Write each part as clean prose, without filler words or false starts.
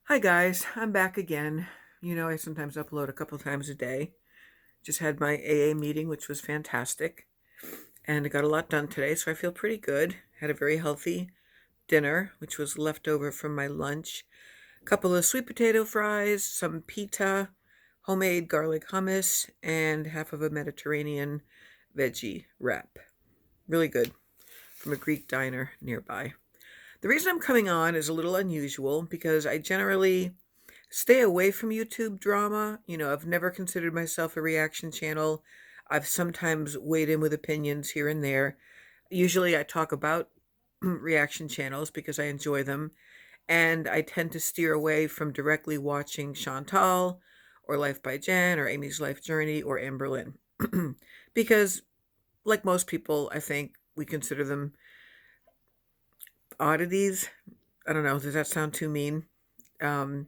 Hi guys, I'm back again. I sometimes upload a couple times a day. Just had my AA meeting, which was fantastic, and I got a lot done today, so I feel pretty good. Had a very healthy dinner, which was left over from my lunch. A couple of sweet potato fries, some pita, homemade garlic hummus, and half of a Mediterranean veggie wrap. Really good from a Greek diner nearby. The reason I'm coming on is a little unusual because I generally stay away from YouTube drama. I've never considered myself a reaction channel. I've sometimes weighed in with opinions here and there. Usually I talk about reaction channels because I enjoy them, and I tend to steer away from directly watching Chantal or Life by Jen or Amy's Life Journey or Amberlynn. Because, like most people, I think we consider them oddities. I don't know, does that sound too mean? Um,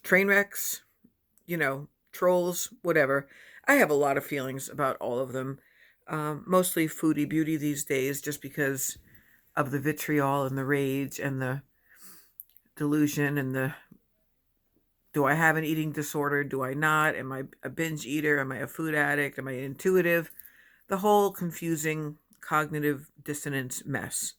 Train wrecks, trolls, whatever. I have a lot of feelings about all of them. Mostly foodie beauty these days, just because of the vitriol and the rage and the delusion and the do I have an eating disorder? Do I not? Am I a binge eater? Am I a food addict? Am I intuitive? The whole confusing cognitive dissonance mess.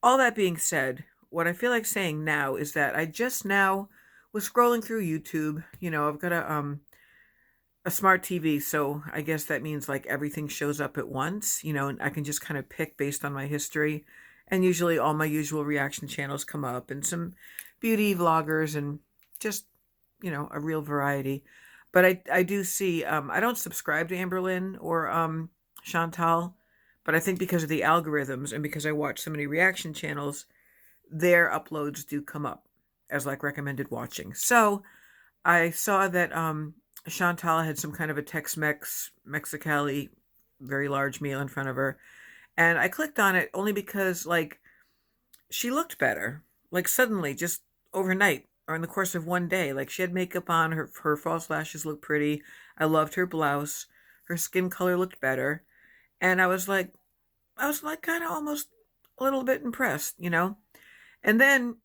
All that being said, what I feel like saying now is that I just now was scrolling through YouTube. I've got a smart TV, so I guess that means like everything shows up at once, and I can just kind of pick based on my history. And usually all my usual reaction channels come up and some beauty vloggers and just, a real variety. But I do see, I don't subscribe to Amberlynn or Chantal, but I think because of the algorithms and because I watch so many reaction channels, their uploads do come up as like recommended watching. So I saw that Chantal had some kind of a Tex-Mex Mexicali very large meal in front of her, and I clicked on it only because like she looked better. Like suddenly, just overnight or in the course of one day, like she had makeup on, her false lashes looked pretty. I loved her blouse. Her skin color looked better, and I was like kind of almost a little bit impressed. And then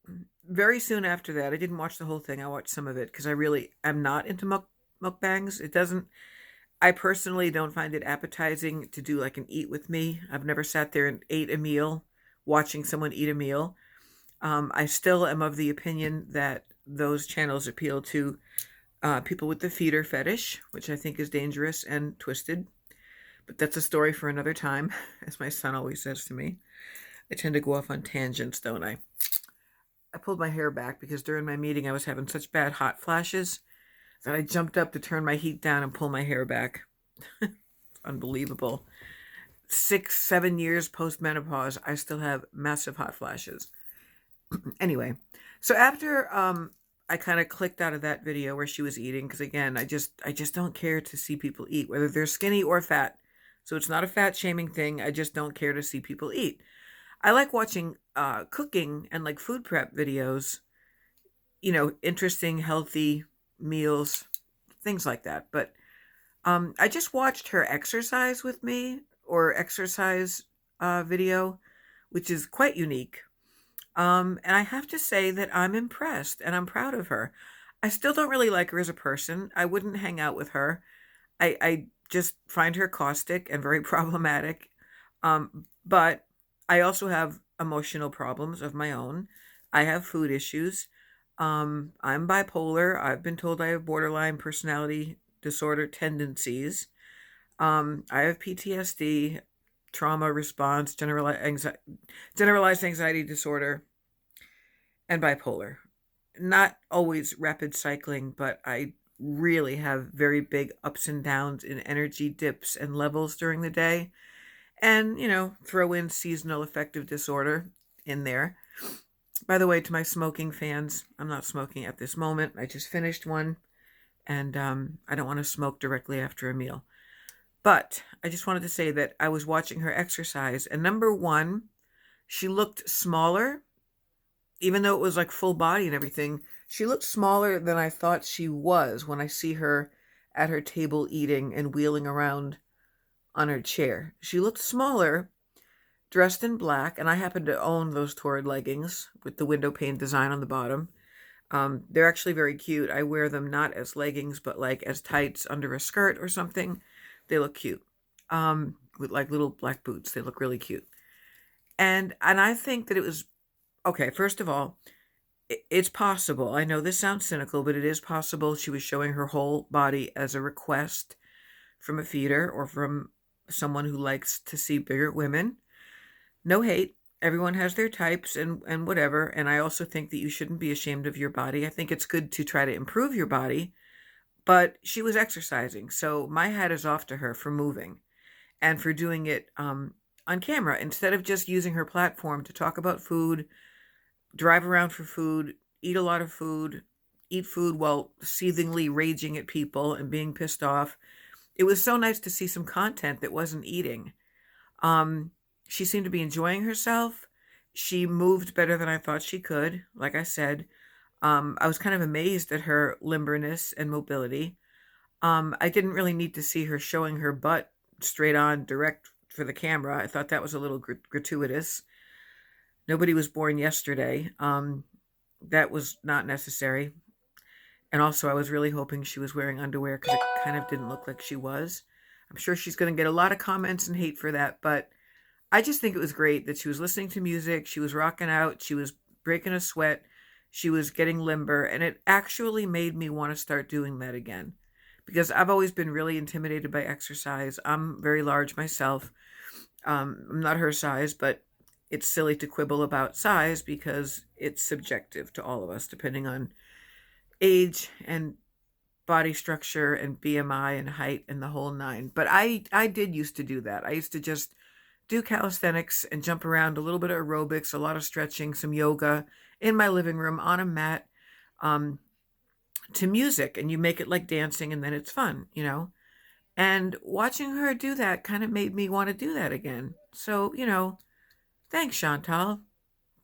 very soon after that, I didn't watch the whole thing. I watched some of it because I really am not into mukbangs. It doesn't, I personally don't find it appetizing to do like an eat with me. I've never sat there and ate a meal watching someone eat a meal. I still am of the opinion that those channels appeal to people with the feeder fetish, which I think is dangerous and twisted. But that's a story for another time, as my son always says to me. I tend to go off on tangents, don't I? I pulled my hair back because during my meeting I was having such bad hot flashes that I jumped up to turn my heat down and pull my hair back. It's unbelievable. 6, 7 years post menopause, I still have massive hot flashes. Anyway, so after I kind of clicked out of that video where she was eating, because again, I just don't care to see people eat, whether they're skinny or fat. So it's not a fat shaming thing. I just don't care to see people eat. I like watching cooking and like food prep videos, interesting, healthy meals, things like that. But I just watched her exercise with me or exercise video, which is quite unique. And I have to say that I'm impressed and I'm proud of her. I still don't really like her as a person. I wouldn't hang out with her. I just find her caustic and very problematic. But I also have emotional problems of my own. I have food issues. I'm bipolar. I've been told I have borderline personality disorder tendencies. I have PTSD, trauma response, generalized anxiety disorder, and bipolar. Not always rapid cycling, but I really have very big ups and downs in energy dips and levels during the day. And, throw in seasonal affective disorder in there. By the way, to my smoking fans, I'm not smoking at this moment. I just finished one, and I don't want to smoke directly after a meal. But I just wanted to say that I was watching her exercise, and number one, she looked smaller, even though it was like full body and everything. She looked smaller than I thought she was when I see her at her table eating and wheeling around on her chair. She looked smaller, dressed in black, and I happen to own those torrid leggings with the window pane design on the bottom. They're actually very cute. I wear them not as leggings, but like as tights under a skirt or something. They look cute. With like little black boots. They look really cute. And I think that it was okay, first of all, it's possible. I know this sounds cynical, but it is possible she was showing her whole body as a request from a feeder or from someone who likes to see bigger women. No hate. Everyone has their types and whatever. And I also think that you shouldn't be ashamed of your body. I think it's good to try to improve your body, but she was exercising. So my hat is off to her for moving and for doing it on camera instead of just using her platform to talk about food, drive around for food, eat a lot of food, eat food while seethingly raging at people and being pissed off. It was so nice to see some content that wasn't eating. Um, she seemed to be enjoying herself. She moved better than I thought she could. Like I said, I was kind of amazed at her limberness and mobility. I didn't really need to see her showing her butt straight on direct for the camera. I thought that was a little gratuitous. Nobody was born yesterday. That was not necessary. And also, I was really hoping she was wearing underwear because it kind of didn't look like she was. I'm sure she's going to get a lot of comments and hate for that, but I just think it was great that she was listening to music, she was rocking out, she was breaking a sweat, she was getting limber, and it actually made me want to start doing that again. Because I've always been really intimidated by exercise. I'm very large myself. I'm not her size, but it's silly to quibble about size because it's subjective to all of us, depending on age and body structure and BMI and height and the whole nine. But I did used to do that. I used to just do calisthenics and jump around, a little bit of aerobics, a lot of stretching, some yoga in my living room on a mat, um, to music, and you make it like dancing, and then it's fun, you know. And watching her do that kind of made me want to do that again. So, thanks, Chantal.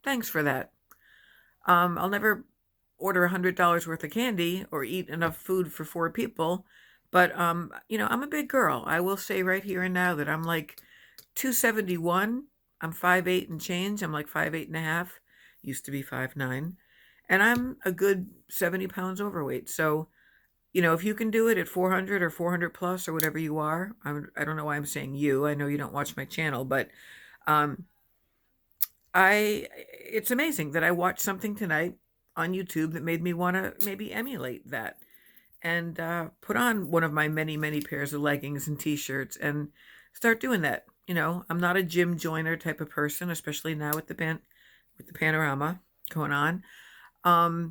Thanks for that. I'll never order $100 worth of candy or eat enough food for four people, but I'm a big girl. I will say right here and now that I'm like 271. I'm 5'8" and change. I'm like 5'8" and a half. Used to be 5'9", and I'm a good 70 pounds overweight. So, if you can do it at 400 or 400 plus or whatever you are, I don't know why I'm saying you. I know you don't watch my channel, but um, it's amazing that I watched something tonight on YouTube that made me want to maybe emulate that and put on one of my many, many pairs of leggings and t-shirts and start doing that. I'm not a gym joiner type of person, especially now with with the panorama going on. Um,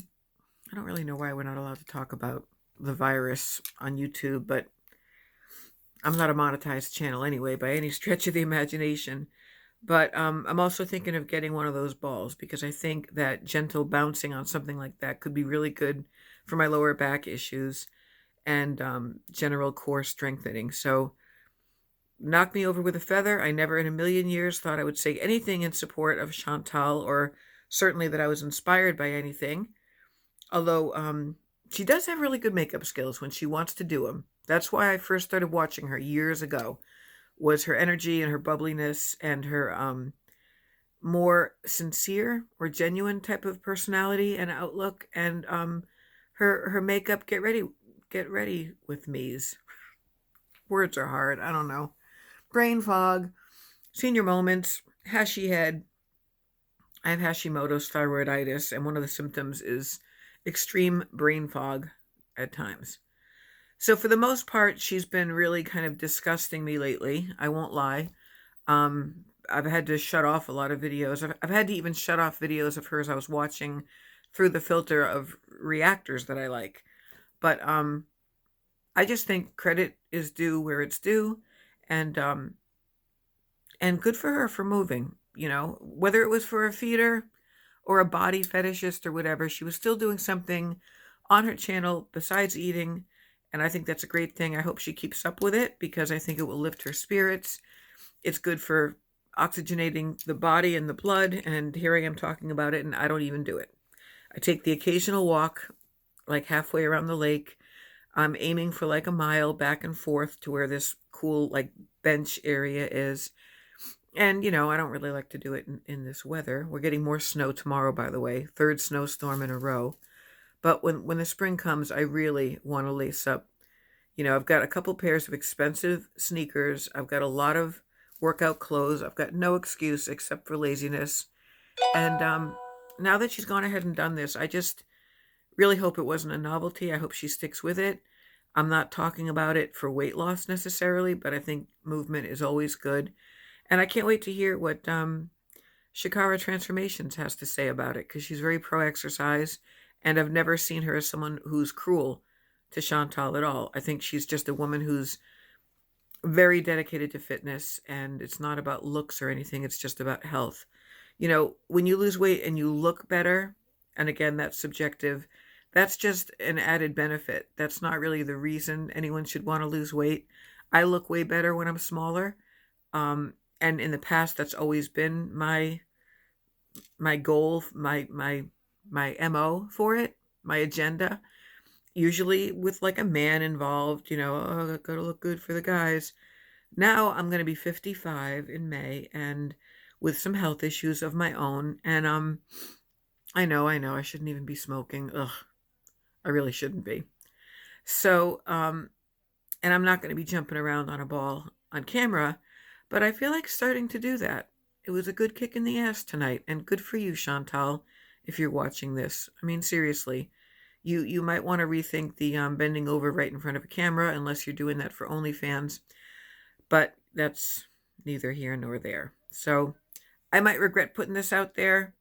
I don't really know why we're not allowed to talk about the virus on YouTube, but I'm not a monetized channel anyway by any stretch of the imagination. But I'm also thinking of getting one of those balls because I think that gentle bouncing on something like that could be really good for my lower back issues and general core strengthening. So, knock me over with a feather. I never in a million years thought I would say anything in support of Chantal or certainly that I was inspired by anything. Although she does have really good makeup skills when she wants to do them. That's why I first started watching her years ago. Was her energy and her bubbliness and her more sincere or genuine type of personality and outlook and her makeup. Get ready with me's. Words are hard. I don't know. Brain fog, senior moments, hashy head. I have Hashimoto's thyroiditis, and one of the symptoms is extreme brain fog at times. So for the most part, she's been really kind of disgusting me lately. I won't lie. I've had to shut off a lot of videos. I've had to even shut off videos of hers I was watching through the filter of reactors that I like. But I just think credit is due where it's due, and good for her for moving. Whether it was for a feeder or a body fetishist or whatever, she was still doing something on her channel besides eating, and I think that's a great thing. I hope she keeps up with it because I think it will lift her spirits. It's good for oxygenating the body and the blood, and here I am talking about it, and I don't even do it. I take the occasional walk, like halfway around the lake. I'm aiming for like a mile back and forth to where this cool, like, bench area is. And, I don't really like to do it in this weather. We're getting more snow tomorrow, by the way. Third snowstorm in a row. But when the spring comes, I really want to lace up. I've got a couple pairs of expensive sneakers. I've got a lot of workout clothes. I've got no excuse except for laziness. And now that she's gone ahead and done this, I just really hope it wasn't a novelty. I hope she sticks with it. I'm not talking about it for weight loss necessarily, but I think movement is always good. And I can't wait to hear what Shikara Transformations has to say about it, because she's very pro exercise. And I've never seen her as someone who's cruel to Chantal at all. I think she's just a woman who's very dedicated to fitness, and it's not about looks or anything. It's just about health. When you lose weight and you look better, and again, that's subjective, that's just an added benefit. That's not really the reason anyone should want to lose weight. I look way better when I'm smaller. And in the past, that's always been my goal, my MO for it, my agenda. Usually with like a man involved, oh, I gotta look good for the guys. Now I'm gonna be 55 in May, and with some health issues of my own. And I know, I shouldn't even be smoking. Ugh, I really shouldn't be. So, and I'm not gonna be jumping around on a ball on camera, but I feel like starting to do that. It was a good kick in the ass tonight, and good for you, Chantal, if you're watching this. I mean, seriously, you might want to rethink the bending over right in front of a camera, unless you're doing that for OnlyFans. But that's neither here nor there. So I might regret putting this out there.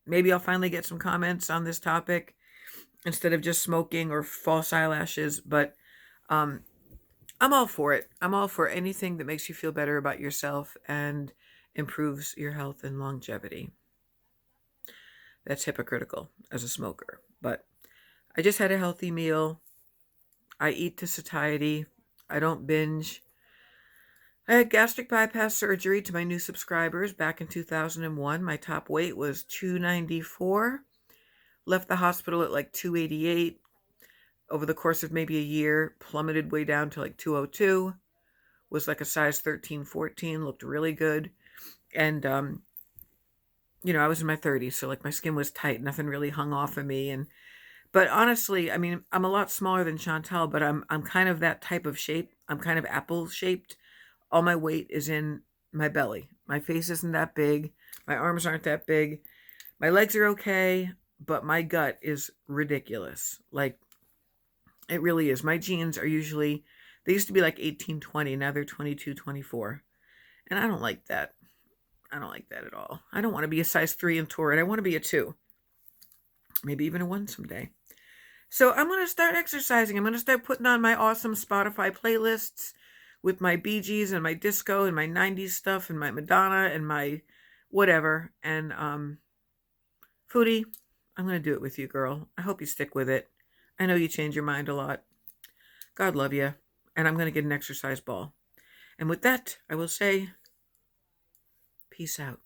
Maybe I'll finally get some comments on this topic instead of just smoking or false eyelashes. But um, I'm all for it. I'm all for anything that makes you feel better about yourself and improves your health and longevity. That's hypocritical as a smoker. But I just had a healthy meal. I eat to satiety. I don't binge. I had gastric bypass surgery, to my new subscribers, back in 2001. My top weight was 294. Left the hospital at like 288. Over the course of maybe a year, plummeted way down to like 202. Was like a size 13, 14. Looked really good. And, I was in my 30s, so like my skin was tight. Nothing really hung off of me. But honestly, I mean, I'm a lot smaller than Chantal, but I'm kind of that type of shape. I'm kind of apple shaped. All my weight is in my belly. My face isn't that big. My arms aren't that big. My legs are okay, but my gut is ridiculous. Like, it really is. My jeans are usually, they used to be like 18, 20. Now they're 22, 24. And I don't like that. I don't like that at all. I don't want to be a size 3 and torrid. I want to be a 2. Maybe even a 1 someday. So I'm going to start exercising. I'm going to start putting on my awesome Spotify playlists with my Bee Gees and my disco and my 90s stuff and my Madonna and my whatever. And Foodie, I'm going to do it with you, girl. I hope you stick with it. I know you change your mind a lot. God love you. And I'm going to get an exercise ball. And with that, I will say, peace out.